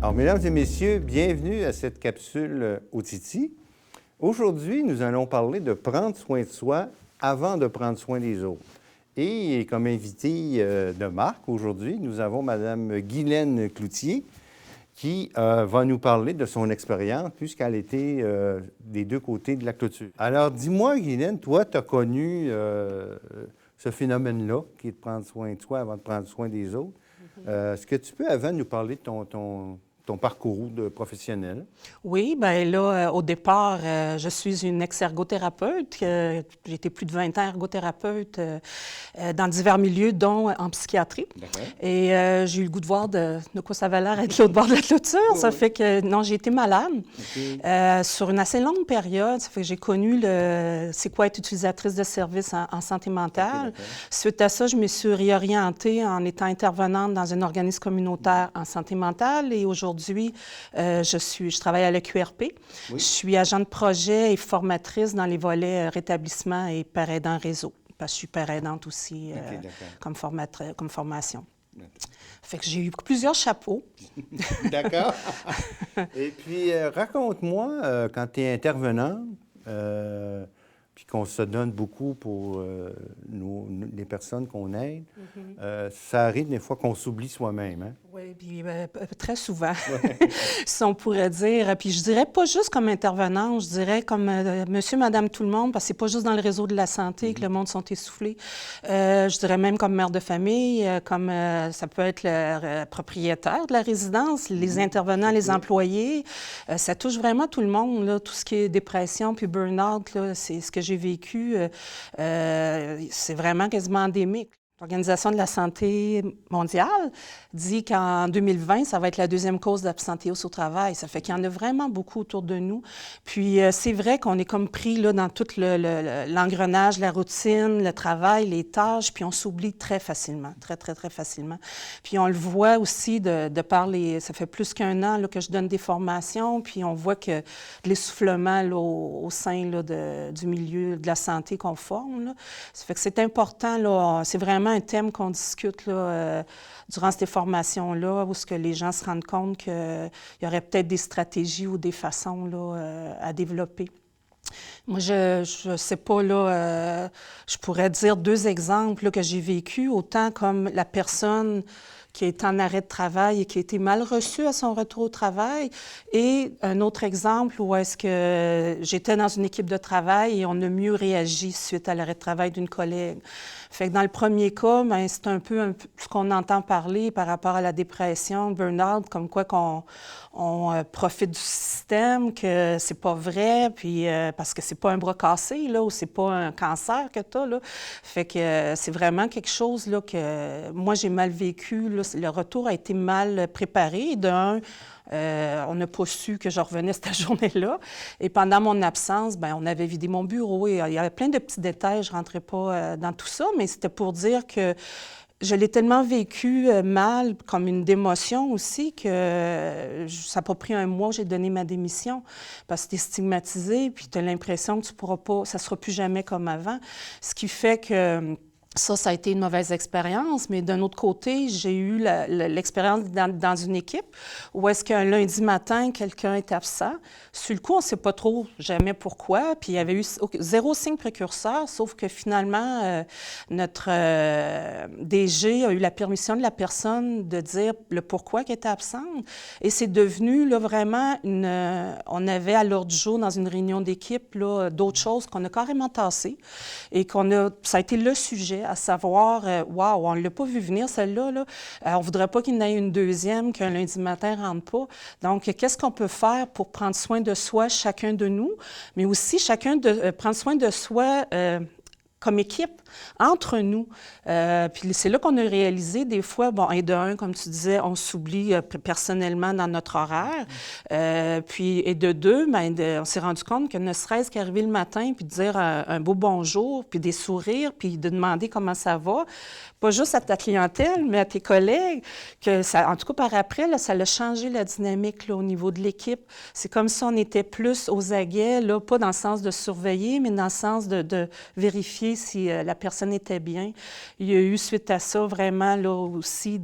Alors, mesdames et messieurs, bienvenue à cette capsule Otiti. Aujourd'hui, nous allons parler de prendre soin de soi avant de prendre soin des autres. Et comme invité de marque, aujourd'hui, nous avons Mme Guylaine Cloutier qui va nous parler de son expérience puisqu'elle était des deux côtés de la clôture. Alors, dis-moi, Guylaine, toi, tu as connu ce phénomène-là, qui est de prendre soin de soi avant de prendre soin des autres. Est-ce que tu peux, avant, nous parler de ton parcours de professionnel? Oui, bien là, au départ, je suis une ex-ergothérapeute. J'ai été plus de 20 ans ergothérapeute dans divers milieux, dont en psychiatrie. Et j'ai eu le goût de voir de quoi ça avait l'air être l'autre bord de la clôture. Oui, Ça oui. fait que, non, j'ai été malade sur une assez longue période. Ça fait que j'ai connu c'est quoi être utilisatrice de services en santé mentale. Suite à ça, je me suis réorientée en étant intervenante dans un organisme communautaire en santé mentale. Et aujourd'hui, je travaille à l'EQRP. Oui. Je suis agent de projet et formatrice dans les volets rétablissement et père aidant réseau. Parce que je suis père aidante aussi comme formation. Fait que j'ai eu plusieurs chapeaux. D'accord. Et puis, raconte-moi, quand tu es intervenante, puis qu'on se donne beaucoup pour les personnes qu'on aide, ça arrive des fois qu'on s'oublie soi-même, hein? Oui, puis très souvent, si on pourrait dire. Puis je dirais pas juste comme intervenant, je dirais comme monsieur, madame, tout le monde, parce que c'est pas juste dans le réseau de la santé que le monde sont essoufflés. Je dirais même comme mère de famille, comme ça peut être le propriétaire de la résidence, les intervenants, les employés. Ça touche vraiment tout le monde, là, tout ce qui est dépression puis burn-out, là, c'est ce que j'ai vécu. C'est vraiment quasiment endémique. L'Organisation de la santé mondiale dit qu'en 2020, ça va être la deuxième cause d'absentéisme au travail. Ça fait qu'il y en a vraiment beaucoup autour de nous. Puis c'est vrai qu'on est comme pris là, dans tout l'engrenage, la routine, le travail, les tâches, puis on s'oublie très facilement, très, très, très facilement. Puis on le voit aussi de par ça fait plus qu'un an là, que je donne des formations, puis on voit que l'essoufflement là, au sein là, du milieu de la santé qu'on forme, là, ça fait que c'est important, là, c'est vraiment un thème qu'on discute là, durant ces formations-là, où ce que les gens se rendent compte qu'il y aurait peut-être des stratégies ou des façons là, à développer. Moi, je sais pas, là, je pourrais dire deux exemples là, que j'ai vécu, autant comme la personne qui est en arrêt de travail et qui a été mal reçue à son retour au travail. Et un autre exemple où est-ce que j'étais dans une équipe de travail et on a mieux réagi suite à l'arrêt de travail d'une collègue. Fait que dans le premier cas, bien, c'est un peu ce qu'on entend parler par rapport à la dépression, le burn-out, comme quoi qu'on profite du système, que c'est pas vrai, puis parce que c'est pas un bras cassé, là, ou c'est pas un cancer que t'as, là. Fait que c'est vraiment quelque chose, là, que moi, j'ai mal vécu, là. Le retour a été mal préparé. D'un, on n'a pas su que je revenais cette journée-là. Et pendant mon absence, bien, on avait vidé mon bureau. Et il y avait plein de petits détails. Je ne rentrais pas dans tout ça, mais c'était pour dire que je l'ai tellement vécu mal, comme une démotion aussi, que ça n'a pas pris un mois, j'ai donné ma démission. Parce que tu es stigmatisé, puis tu as l'impression que tu pourras pas, ça ne sera plus jamais comme avant. Ce qui fait que ça a été une mauvaise expérience, mais d'un autre côté, j'ai eu l'expérience dans une équipe où est-ce qu'un lundi matin, quelqu'un est absent. Sur le coup, on ne sait pas trop jamais pourquoi, puis il y avait eu zéro signe précurseur, sauf que finalement, notre DG a eu la permission de la personne de dire le pourquoi qu'elle était absente. Et c'est devenu là, vraiment on avait à l'ordre du jour dans une réunion d'équipe là, d'autres choses qu'on a carrément tassées et ça a été le sujet, à savoir, wow, on ne l'a pas vu venir, celle-là. Là. On ne voudrait pas qu'il y en ait une deuxième, qu'un lundi matin ne rentre pas. Donc, qu'est-ce qu'on peut faire pour prendre soin de soi, chacun de nous, mais aussi prendre soin de soi comme équipe, entre nous. Puis c'est là qu'on a réalisé des fois, bon, et de un, comme tu disais, on s'oublie personnellement dans notre horaire. Puis, et de deux, bien, on s'est rendu compte que ne serait-ce qu'arriver le matin, puis de dire un beau bonjour, puis des sourires, puis de demander comment ça va, pas juste à ta clientèle, mais à tes collègues, que ça, en tout cas par après, là, ça a changé la dynamique là, au niveau de l'équipe. C'est comme si on était plus aux aguets, là, pas dans le sens de surveiller, mais dans le sens de vérifier si la personne était bien. Il y a eu, suite à ça, vraiment là aussi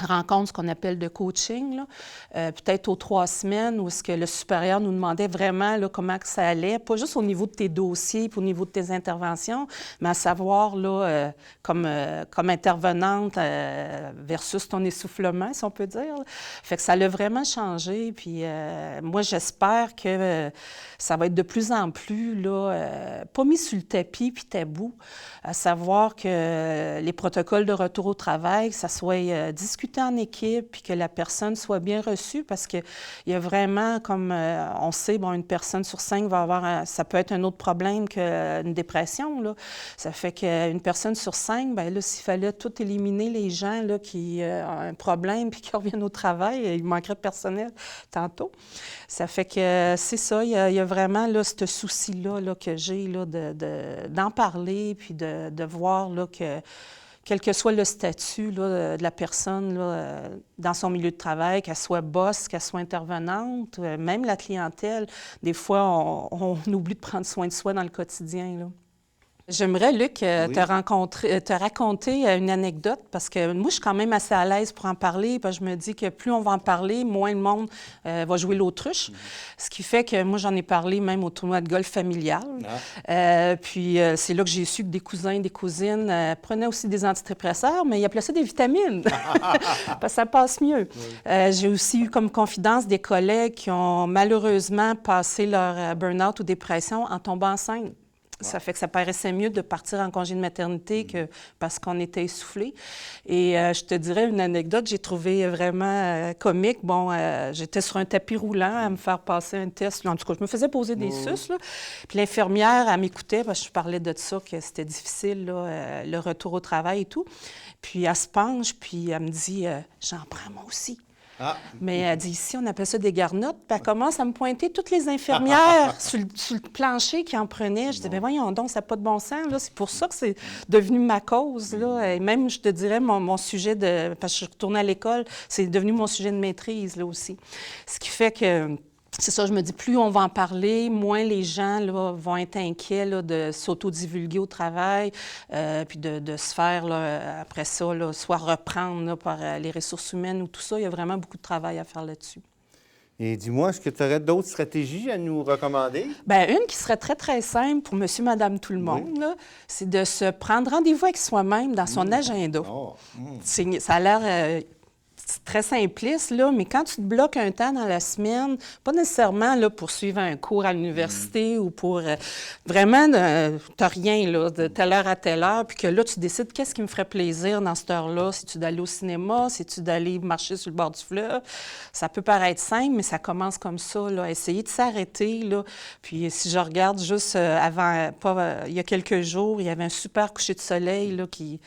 rencontre, ce qu'on appelle de coaching, là, peut-être aux 3 semaines, où est-ce que le supérieur nous demandait vraiment là, comment que ça allait, pas juste au niveau de tes dossiers, puis au niveau de tes interventions, mais à savoir, là, comme intervenante versus ton essoufflement, si on peut dire. Là. Fait que ça l'a vraiment changé, puis moi, j'espère que ça va être de plus en plus, là, pas mis sur le tapis puis tabou, à savoir que les protocoles de retour au travail, que ça soit discuté en équipe, puis que la personne soit bien reçue, parce qu'il y a vraiment, comme on sait, bon, une personne sur 5 va avoir, ça peut être un autre problème qu'une dépression, là. Ça fait qu'une personne sur 5, bien là, s'il fallait tout éliminer les gens là, qui ont un problème puis qui reviennent au travail, il manquerait de personnel tantôt. Ça fait que c'est ça, il y a vraiment là, ce souci-là là, que j'ai là, d'en parler, puis de voir là, que quel que soit le statut là, de la personne là, dans son milieu de travail, qu'elle soit boss, qu'elle soit intervenante, même la clientèle, des fois, on oublie de prendre soin de soi dans le quotidien, là. J'aimerais, Luc, te raconter une anecdote, parce que moi, je suis quand même assez à l'aise pour en parler, parce que je me dis que plus on va en parler, moins le monde va jouer l'autruche. Ce qui fait que moi, j'en ai parlé même au tournoi de golf familial. Puis c'est là que j'ai su que des cousins, des cousines prenaient aussi des antidépresseurs, mais ils appelaient ça des vitamines, parce que ça passe mieux. J'ai aussi eu comme confidence des collègues qui ont malheureusement passé leur burn-out ou dépression en tombant enceinte. Ça fait que ça paraissait mieux de partir en congé de maternité que parce qu'on était essoufflé. Et je te dirais une anecdote, j'ai trouvé vraiment comique. Bon, j'étais sur un tapis roulant à me faire passer un test. En tout cas, je me faisais poser des suces, là. Puis l'infirmière, elle m'écoutait parce que je parlais de ça, que c'était difficile, là, le retour au travail et tout. Puis elle se penche, puis elle me dit « J'en prends moi aussi ». Mais elle dit, ici, on appelle ça des garnottes. Puis elle commence à me pointer toutes les infirmières sur le plancher qui en prenaient. Je dis, bien voyons donc, ça n'a pas de bon sens. Là. C'est pour ça que c'est devenu ma cause. Là. Et même, je te dirais, mon sujet de... Parce que je suis retournée à l'école, c'est devenu mon sujet de maîtrise, là aussi. Ce qui fait que... C'est ça, je me dis, plus on va en parler, moins les gens là, vont être inquiets là, de s'auto-divulguer au travail, puis de se faire, là, après ça, là, soit reprendre là, par les ressources humaines ou tout ça. Il y a vraiment beaucoup de travail à faire là-dessus. Et dis-moi, est-ce que tu aurais d'autres stratégies à nous recommander? Bien, une qui serait très, très simple pour monsieur, madame, tout le monde, là, c'est de se prendre rendez-vous avec soi-même dans son agenda. Ça a l'air... C'est très simpliste, là, mais quand tu te bloques un temps dans la semaine, pas nécessairement là, pour suivre un cours à l'université ou pour... vraiment, tu n'as rien, là, de telle heure à telle heure, puis que là, tu décides qu'est-ce qui me ferait plaisir dans cette heure-là. Si tu d'aller au cinéma, si tu d'aller marcher sur le bord du fleuve. Ça peut paraître simple, mais ça commence comme ça, là. Essayer de s'arrêter, là. Puis si je regarde juste avant, il y a quelques jours, il y avait un super coucher de soleil, là, qu'il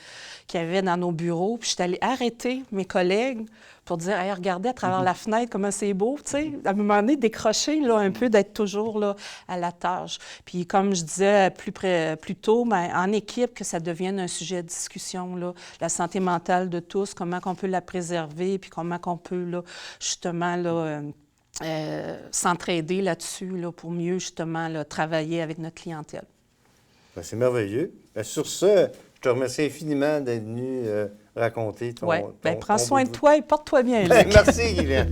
y avait dans nos bureaux. Puis je suis allée arrêter mes collègues pour dire, hey, regardez à travers la fenêtre comment c'est beau, tu sais. À un moment donné, décrocher là, un peu, d'être toujours là, à la tâche. Puis comme je disais plus tôt, bien, en équipe, que ça devienne un sujet de discussion, là, la santé mentale de tous, comment on peut la préserver, puis comment on peut, là, justement, là, s'entraider là-dessus là, pour mieux, justement, là, travailler avec notre clientèle. Bien, c'est merveilleux. Bien, sur ce, je te remercie infiniment d'être venu raconter ton... Oui, bien, prends soin de toi et porte-toi bien. Merci, Guylaine.